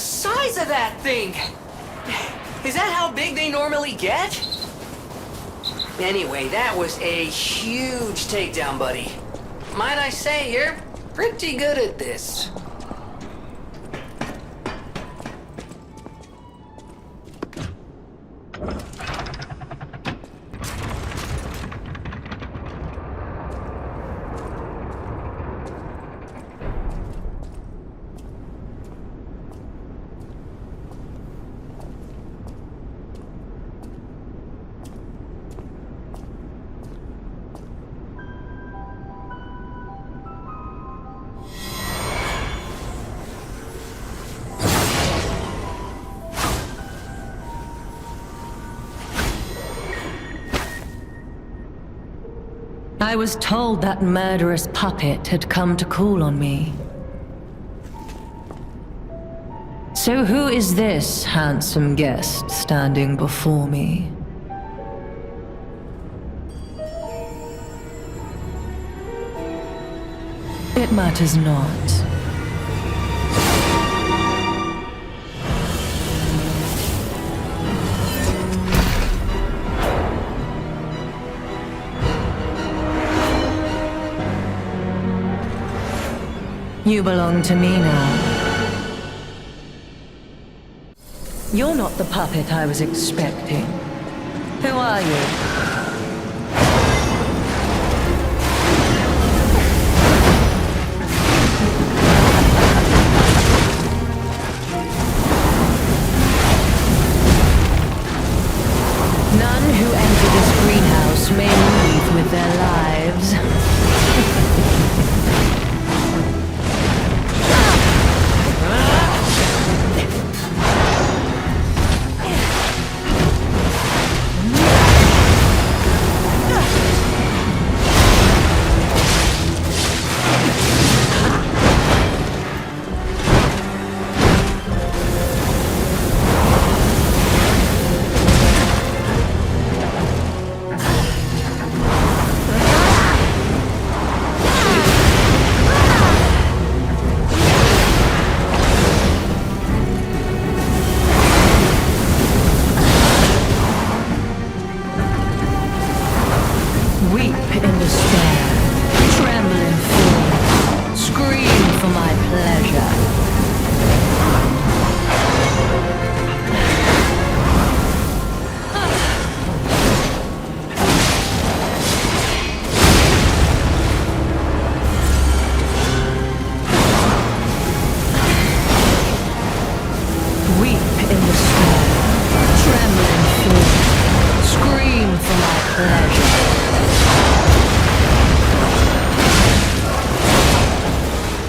size of that thing! Is that how big they normally get? Anyway, that was a huge takedown, buddy. Might I say, you're pretty good at this. I was told that murderous puppet had come to call on me. So who is this handsome guest standing before me? It matters not. You belong to me now. You're not the puppet I was expecting. Who are you? None who enter this greenhouse may leave with their lives.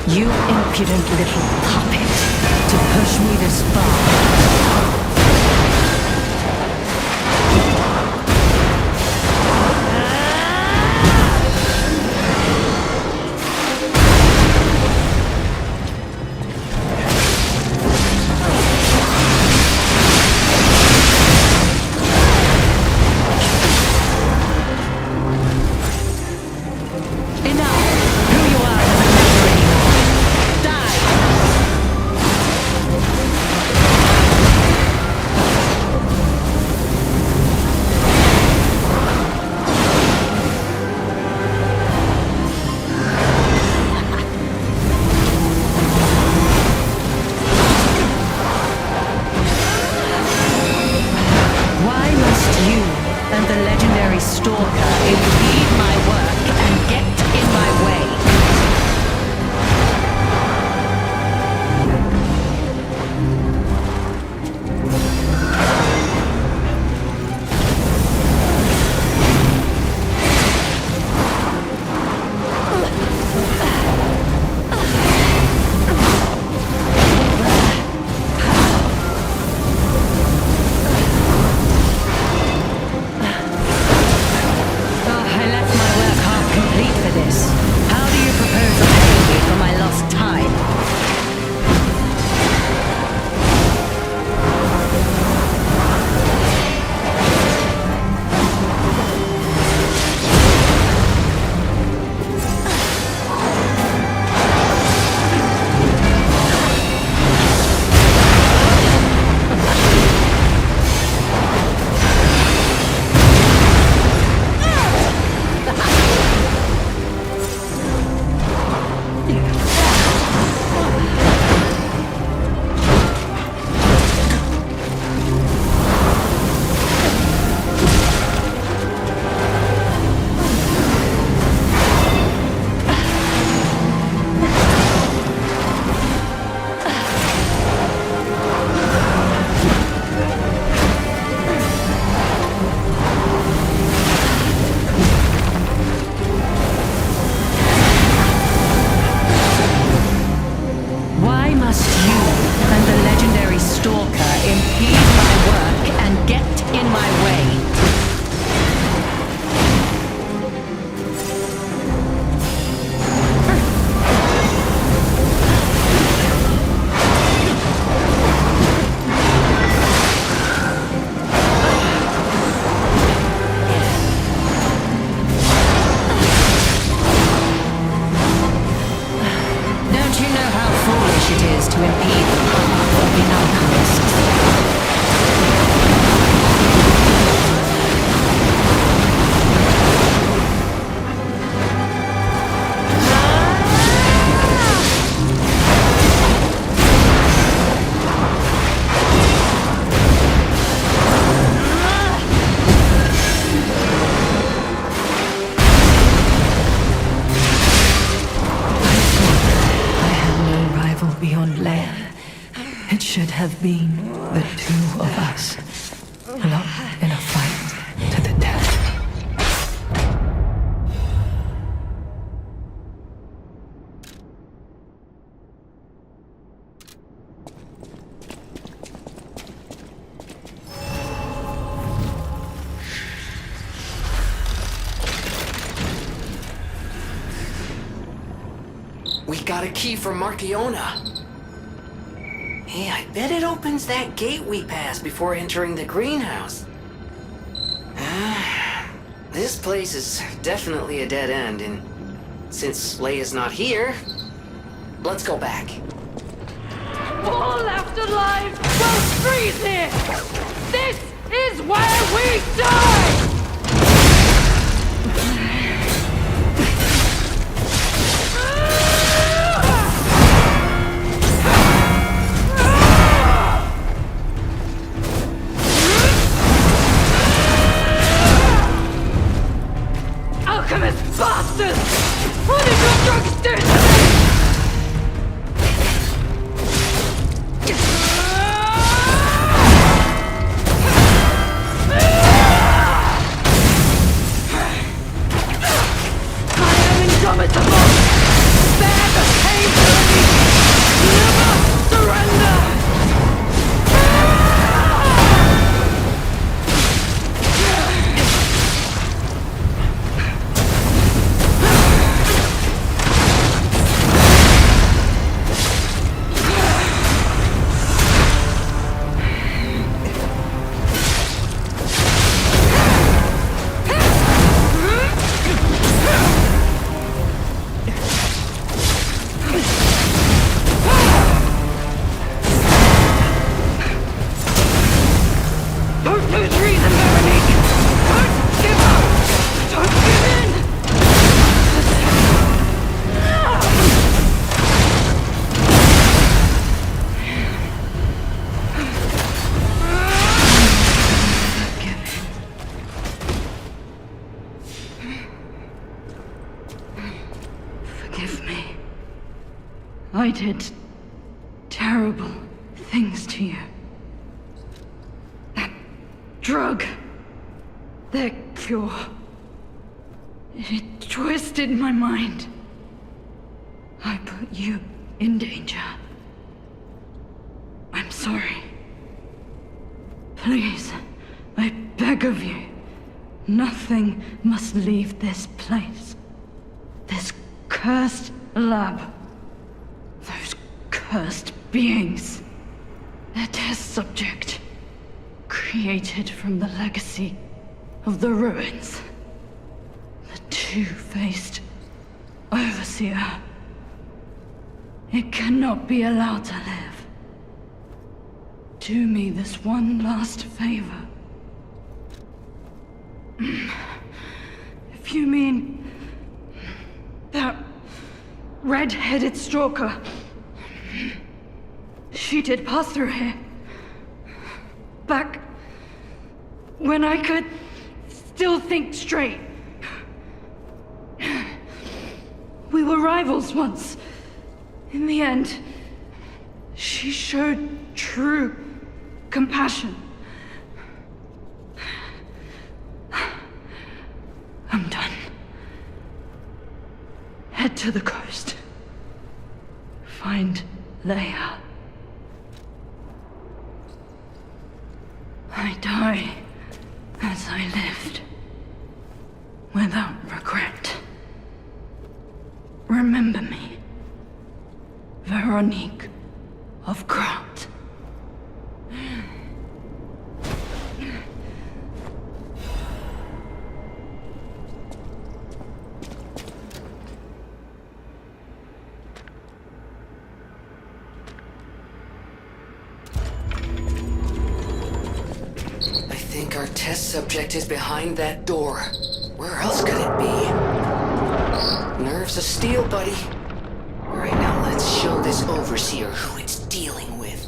You impudent little puppet, to push me this far. should have been the two of us, locked in a fight to the death. We got a key from Marciona. Hey, I bet it opens that gate we passed before entering the greenhouse. This place is definitely a dead end, and since Leia's not here, let's go back. All left alive will freeze here! This is where we die! Alchemist bastards! What did your drugs do to me? I am indomitable! Bear the pain for me! Never surrender! Don't lose reason, Veronique! Don't give up! Don't give in! Forgive me. I did terrible things to you. Drug. Their cure. It twisted my mind. I put you in danger. I'm sorry. Please, I beg of you. Nothing must leave this place. This cursed lab. Those cursed beings. Their test subject. Created from the legacy of the ruins. The two-faced Overseer. It cannot be allowed to live. Do me this one last favor. If you mean that red-headed stalker, she did pass through here. Back when I could still think straight. We were rivals once. In the end, she showed true compassion. I'm done. Head to the coast. Find Leia. I die as I lived, without regret. Remember me, Veronique of Grant. Our test subject is behind that door. Where else could it be? Nerves of steel, buddy. Alright, now let's show this Overseer who it's dealing with.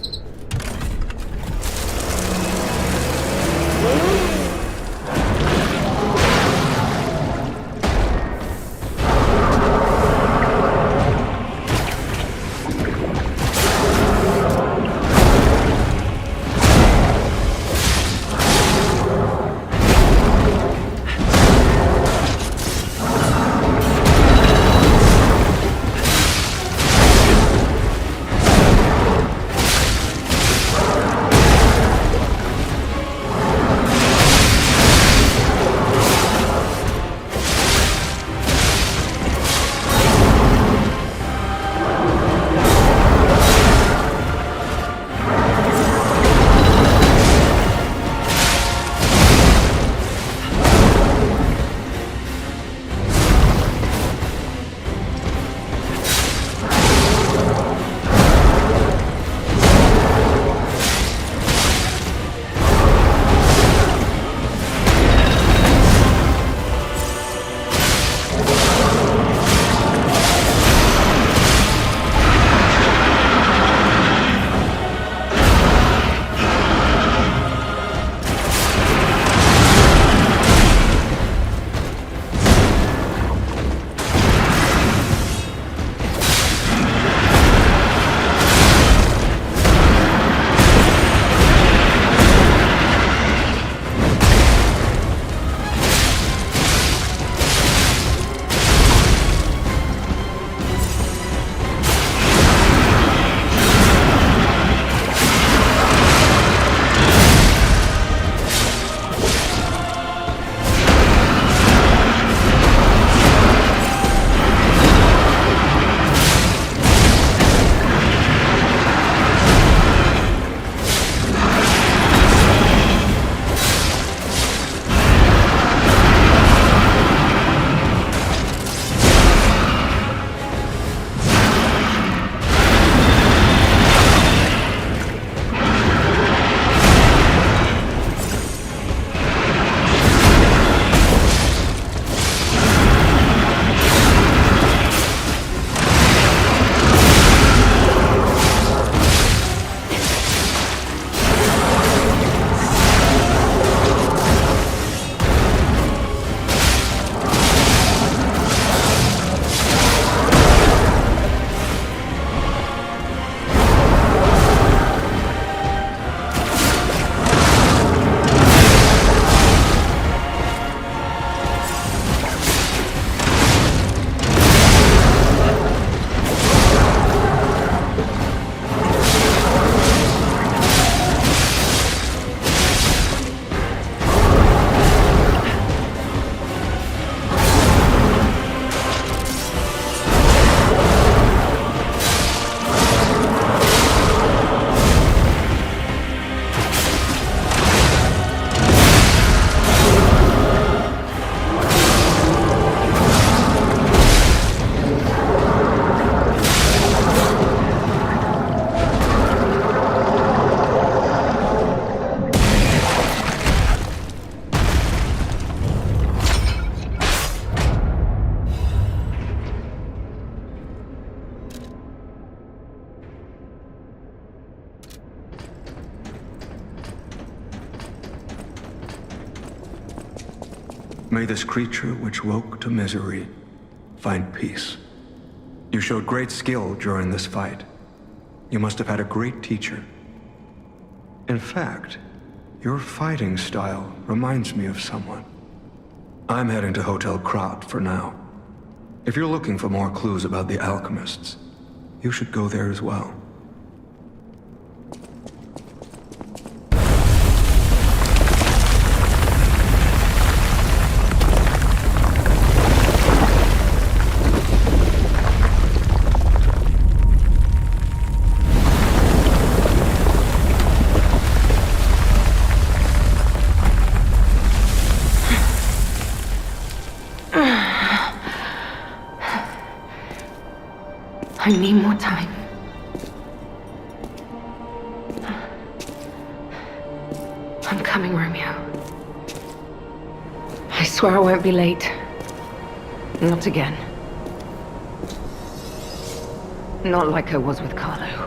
May this creature which woke to misery find peace. You showed great skill during this fight. You must have had a great teacher. In fact, your fighting style reminds me of someone. I'm heading to Hotel Krat for now. If you're looking for more clues about the alchemists, you should go there as well. I need more time. I'm coming, Romeo. I swear I won't be late. Not again. Not like I was with Carlo.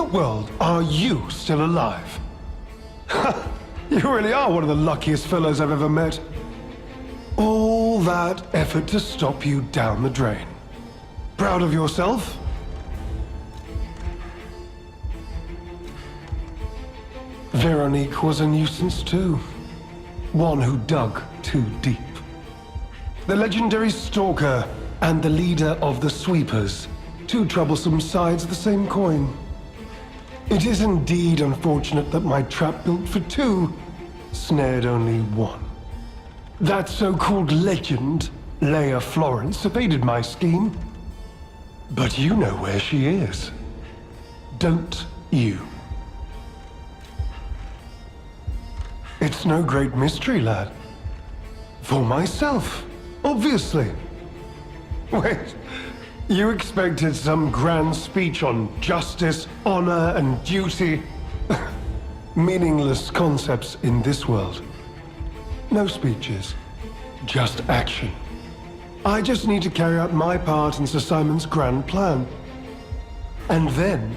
the world are you still alive? You really are one of the luckiest fellows I've ever met. All that effort to stop you down the drain. Proud of yourself? Veronique was a nuisance too. One who dug too deep. The legendary stalker and the leader of the sweepers. Two troublesome sides of the same coin. It is indeed unfortunate that my trap built for two snared only one. That so-called legend, Leia Florence, evaded my scheme. But you know where she is. Don't you? It's no great mystery, lad. For myself, obviously. Wait, you expected some grand speech on justice, honor, and duty? Meaningless concepts in this world. No speeches, just action. I just need to carry out my part in Sir Simon's grand plan. And then,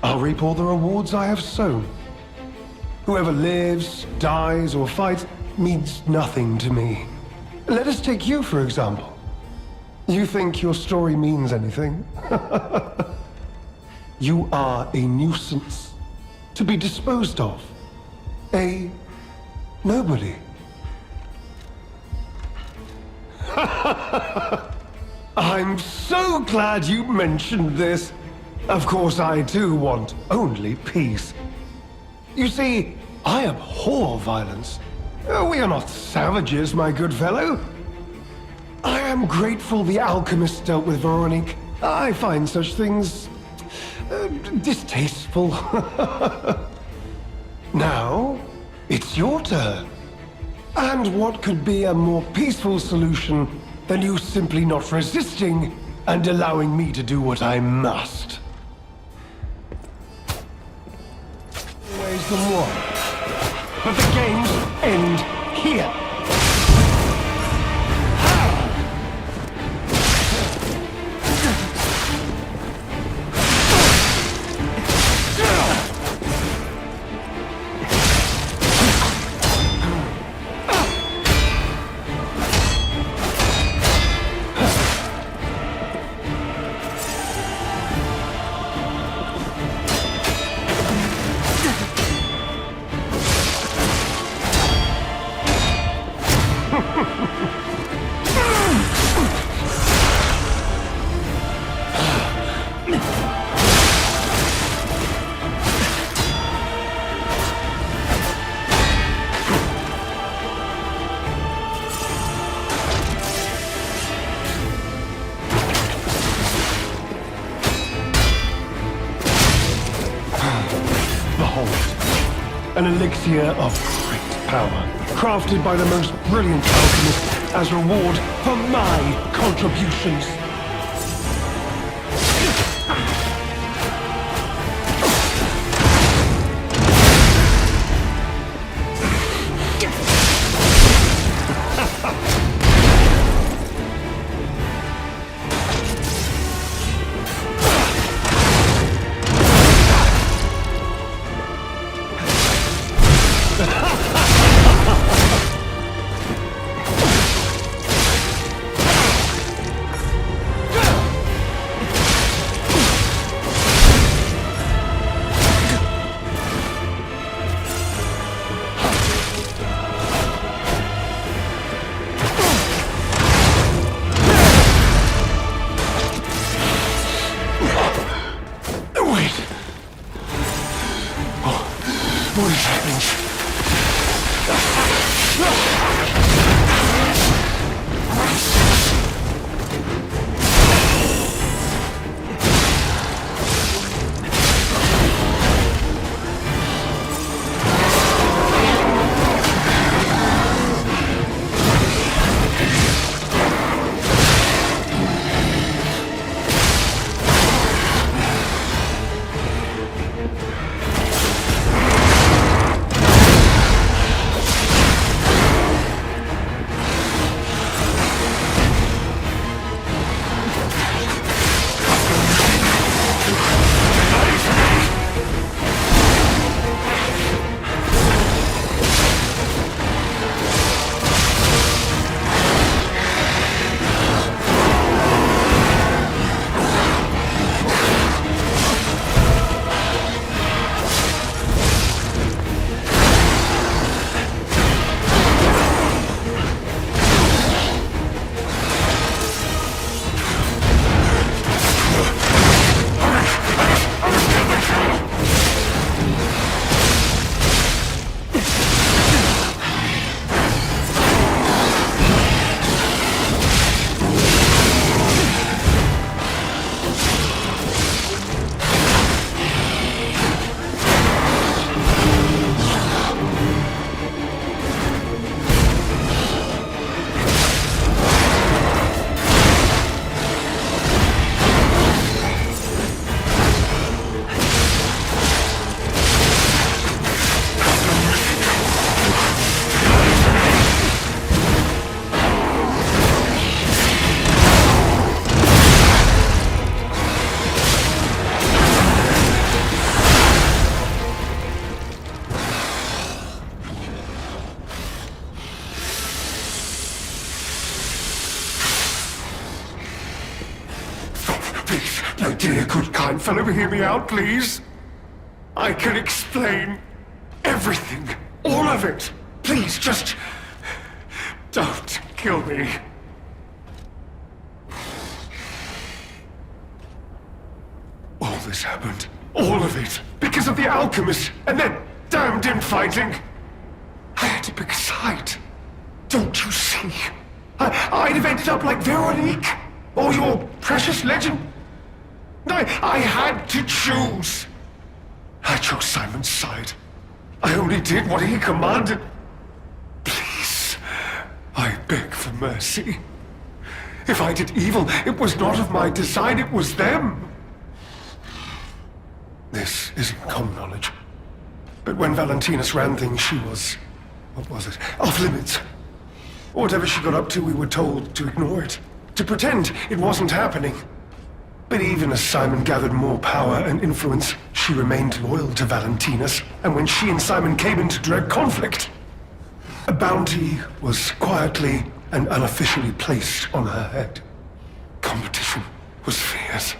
I'll reap all the rewards I have sown. Whoever lives, dies, or fights means nothing to me. Let us take you, for example. You think your story means anything? You are a nuisance, to be disposed of. A nobody. I'm so glad you mentioned this. Of course, I too want only peace. You see, I abhor violence. We are not savages, my good fellow. I am grateful the alchemist dealt with Veronique. I find such things distasteful. Now, it's your turn. And what could be a more peaceful solution than you simply not resisting and allowing me to do what I must? Ways than one. But the games end here. An elixir of great power, crafted by the most brilliant alchemist as reward for my contributions. dear, good, kind fellow, hear me out, please. I can explain everything. All of it. Please, just... don't kill me. All this happened. All of it. Because of the alchemist. And then damned infighting. I had to pick a side. Don't you see? I'd have ended up like Veronique. Or your precious legend. I had to choose. I chose Simon's side. I only did what he commanded. Please, I beg for mercy. If I did evil, it was not of my design, it was them. This isn't common knowledge. But when Valentinus ran things, she was... what was it? Off limits. Whatever she got up to, we were told to ignore it. To pretend it wasn't happening. But even as Simon gathered more power and influence, she remained loyal to Valentinus. And when she and Simon came into direct conflict, a bounty was quietly and unofficially placed on her head. Competition was fierce.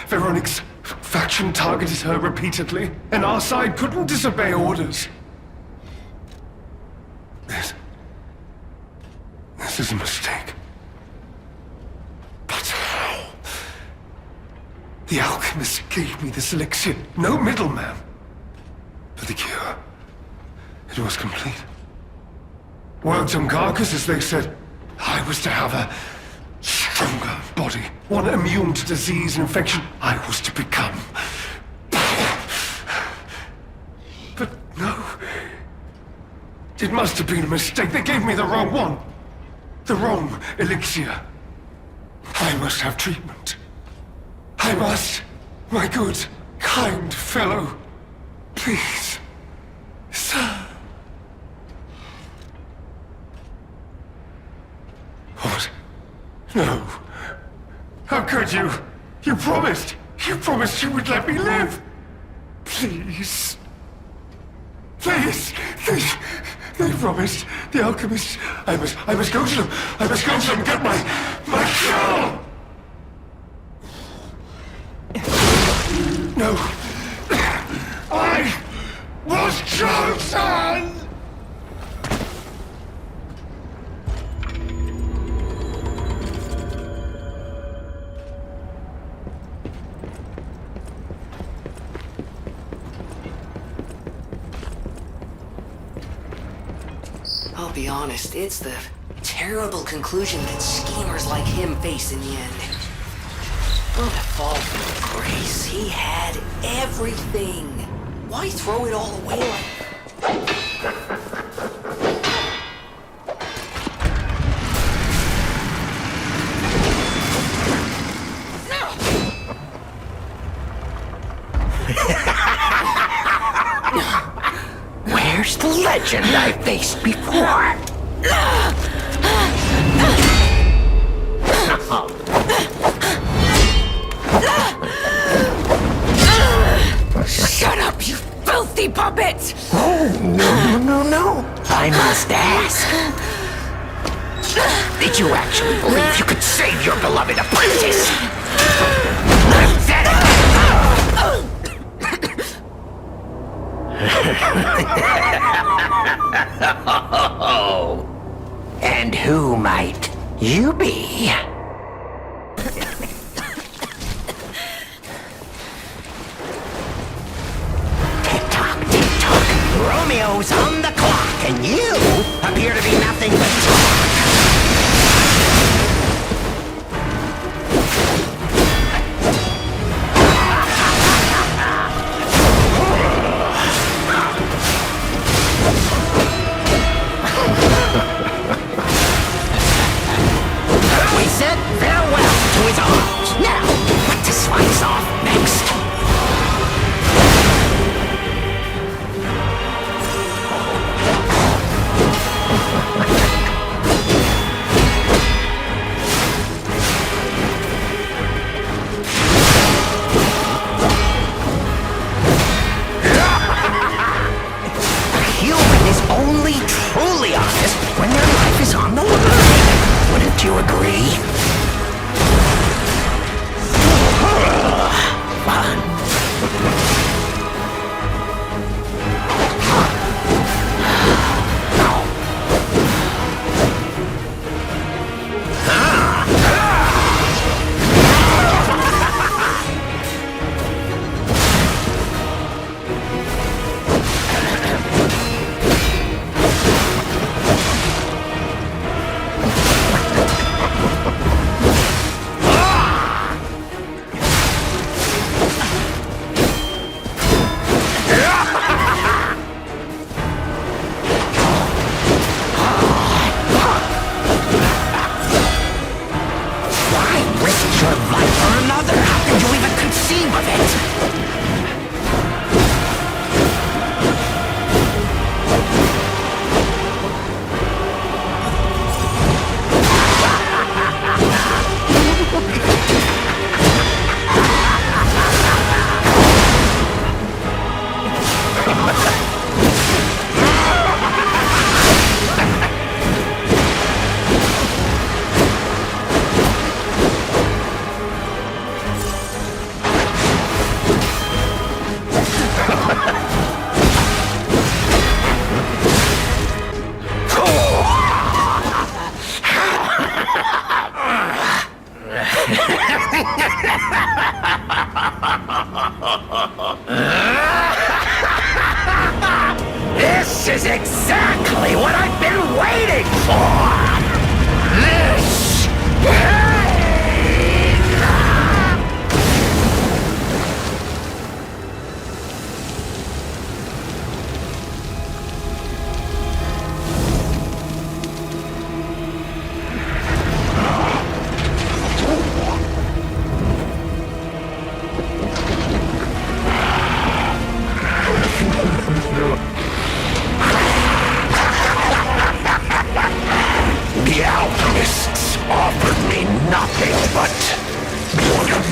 Veronique's faction targeted her repeatedly, and our side couldn't disobey orders. This is a mistake. But how? The alchemist gave me this elixir, no middleman. For the cure, it was complete. Worked on carcasses, they said. I was to have a stronger body, one immune to disease and infection. I was to become. But no. It must have been a mistake. They gave me the wrong one. The wrong elixir. I must have treatment. I must. My good, kind fellow. Please. Sir. What? No. How could you? You promised. You promised you would let me live. Please. Please. They promised. The alchemists. I must go to them. I must go to them and get my cure. No. I was chosen! I'll be honest, it's the terrible conclusion that schemers like him face in the end. What a fall from grace. He had everything. Why throw it all away like... Where's the legend I faced before? Shut up, you filthy puppet! Oh, no. I must ask. Did you actually believe you could save your beloved apprentice? Pathetic! And who might you be? Tick-tock, tick-tock. Romeo's on the clock, and you appear to be nothing but talk. We said farewell to his arms. Now, what to slice off next? A human is only truly honest when their life is on the line. Wouldn't you agree? This is exactly what I've been waiting for! This pain! The alchemists offered me nothing but boredom.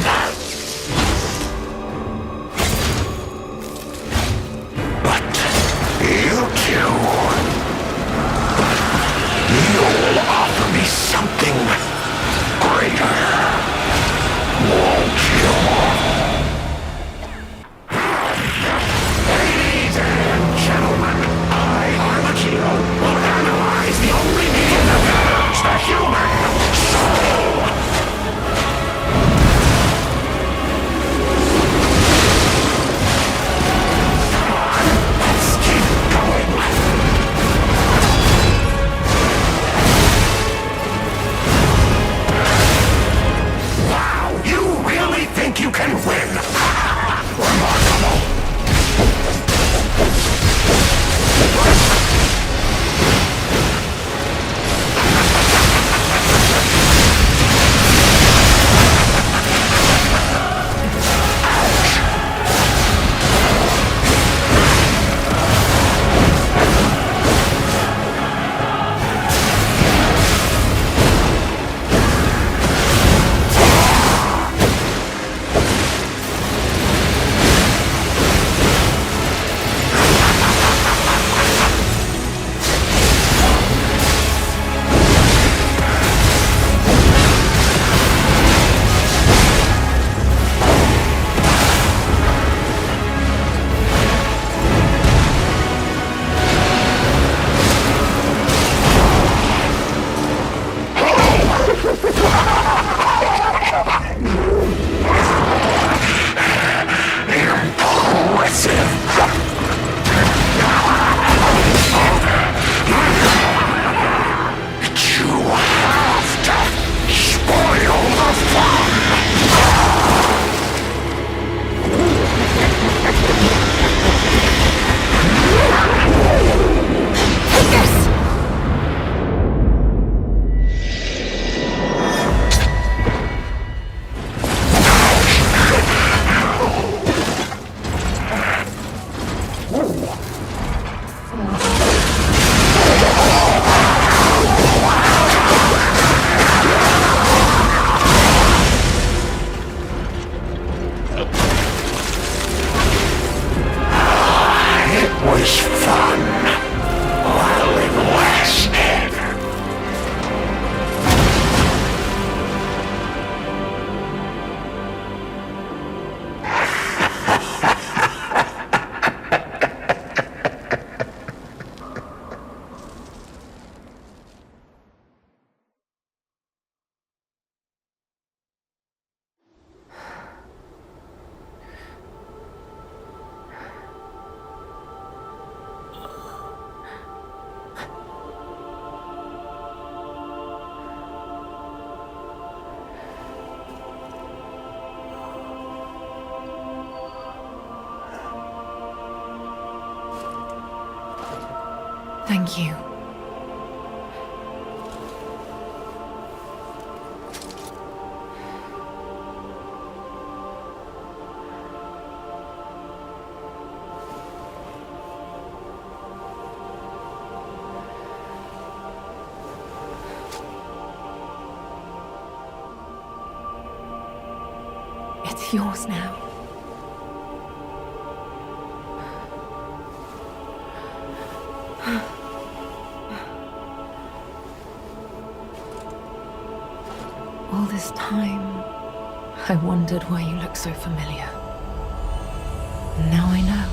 But you two, you'll offer me something greater, won't you? Ladies and gentlemen, I, Armakino, will analyze the only medium that knows the human soul. Come on, let's keep going. Wow, you really think you can win? Remarkable. Was fun while it lasted. Thank you. It's yours now. All this time, I wondered why you look so familiar. Now I know.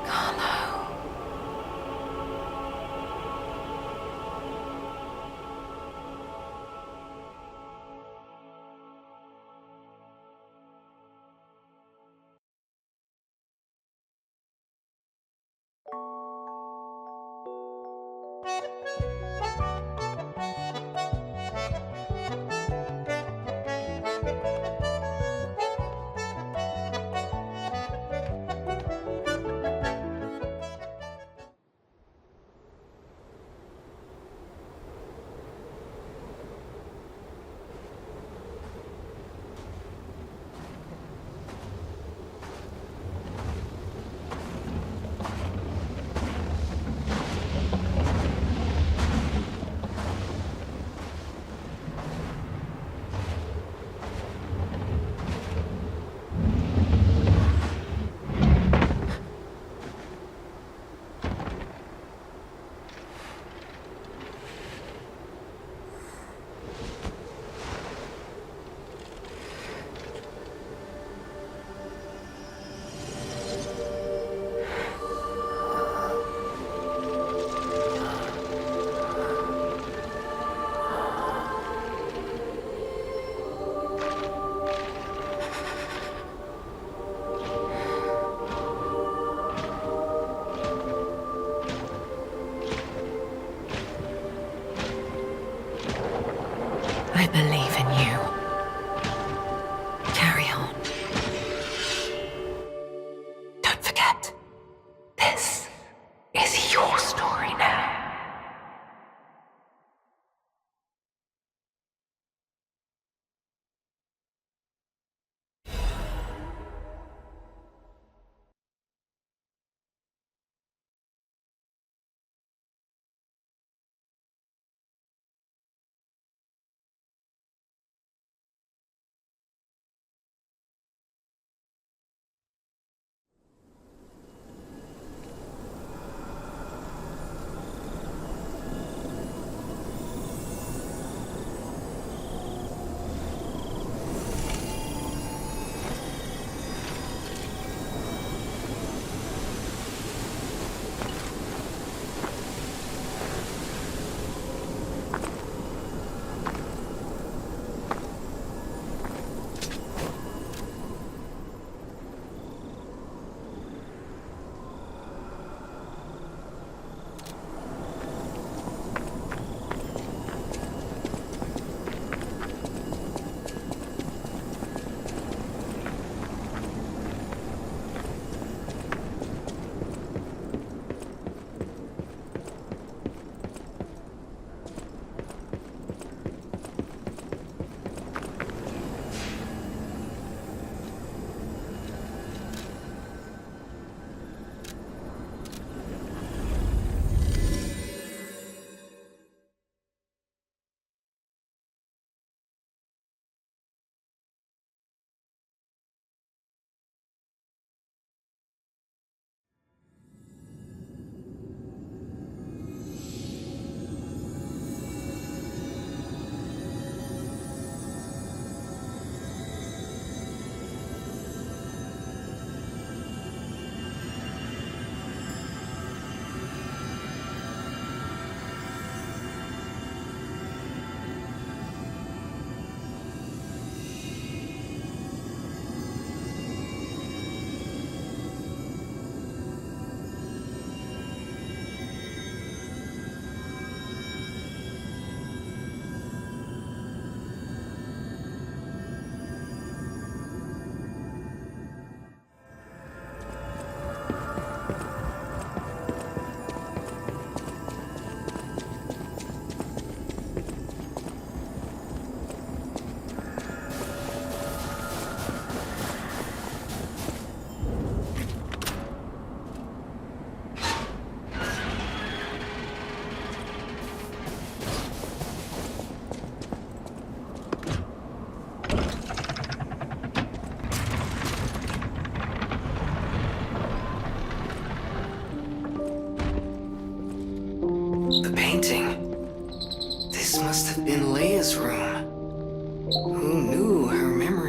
Carlo.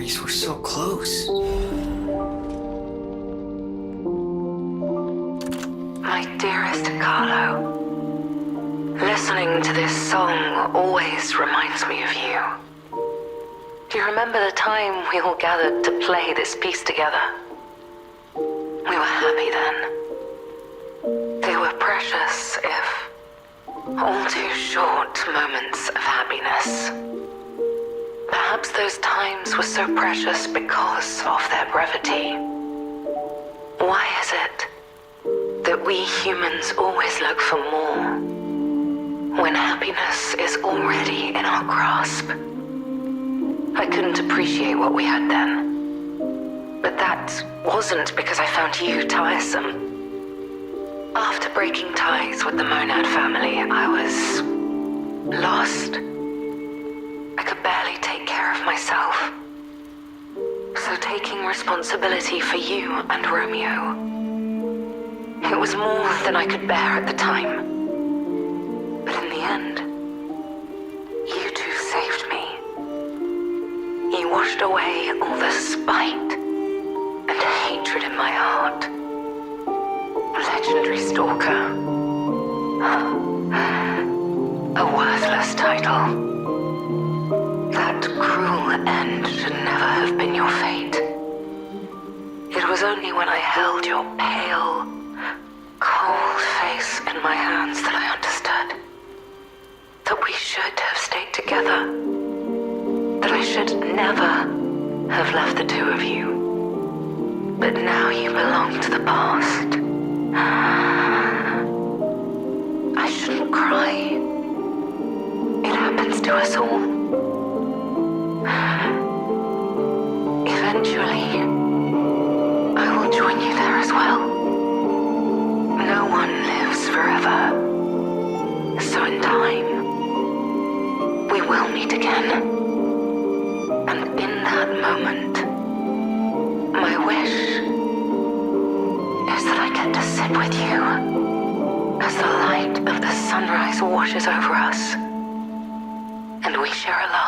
memories were so close. My dearest Carlo, listening to this song always reminds me of you. Do you remember the time we all gathered to play this piece together? We were happy then. They were precious, if all too short moments of happiness. Perhaps those times were so precious because of their brevity. Why is it that we humans always look for more when happiness is already in our grasp? I couldn't appreciate what we had then. But that wasn't because I found you tiresome. After breaking ties with the Monad family, I was lost. I could barely take care of myself. So taking responsibility for you and Romeo, it was more than I could bear at the time. But in the end, you two saved me. You washed away all the spite and hatred in my heart. Legendary Stalker. A worthless title. That cruel end should never have been your fate. It was only when I held your pale, cold face in my hands that I understood that we should have stayed together. That I should never have left the two of you. But now you belong to the past. I shouldn't cry. It happens to us all. Eventually, I will join you there as well. No one lives forever. So in time, we will meet again. And in that moment, my wish is that I get to sit with you as the light of the sunrise washes over us, and we share a laugh.